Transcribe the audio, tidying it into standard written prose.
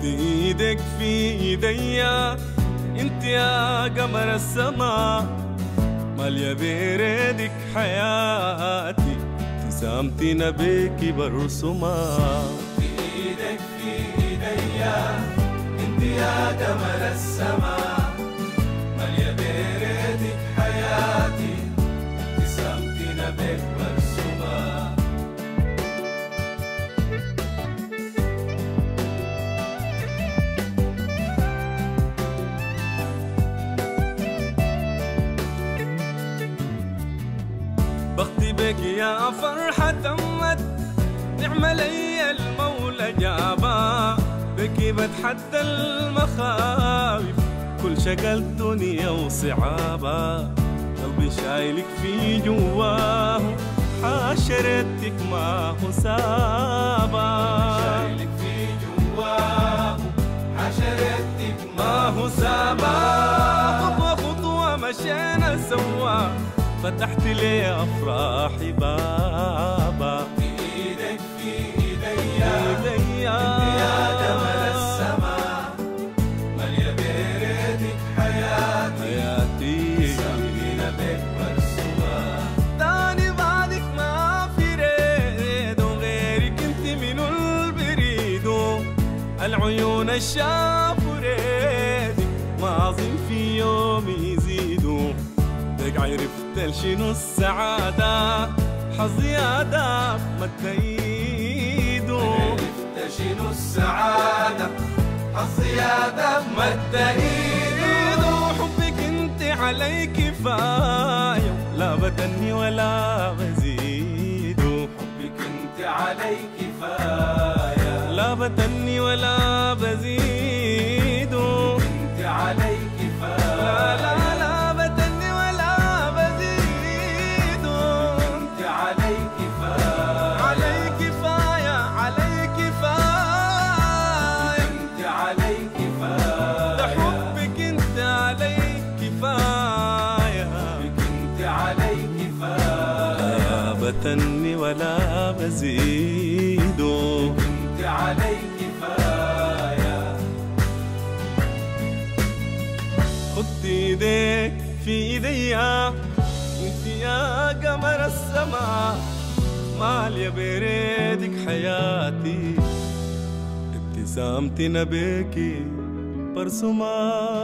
ايدك في ايديا انت يا قمر السما، مالية بردك حياتي، ابتسامتنا بيكي برسمها. ايدك في ايديا انت يا قمر السما، مالية بردك حياتي، ابتسامتنا بيك مرسومة. بختي بك يا فرحة تمت، نعم لي المولى جابا، بكي بتحدى المخاوف كل شكل دنيا وصعابة. قلبي شايلك في جواه، حاشرتك ما هو سابا. شايلك في جواه، حاشرتك ما هو سابا. خطوة خطوة مشينا سوا، فتحت لي أفراحي بابا. ايدك في ايديا انت يا قمر السما، مالية بردك حياتي، ابتسامتنا بيك مرسومة. تاني بعدك ما في ريد، وغيرك انت من البريد، العيون الشافوا ريدك ماظم في يوم يزيدوا. دق عرفت شنو السعادة، حظي هذا مد ايده. عرفت شنو السعادة، حظي هذا مد ايده. حبك انت علي كفاية، لا بتني ولا بزيد. حبك انت علي كفاية، لا بتني ولا بزيد. انت علي كفاية، لا لا لا بتني ولا بزيد. انت علي كفاية، علي كفاية علي كفاية، انت علي كفاية. ده حبك انت علي كفاية، حبك انت علي كفاية، لا بتني ولا بزيد. انت علي كفاية. خد ايديك في ايديا انت يا قمر السما، مالية بردك حياتي، ابتسامتنا بيكي برسمها.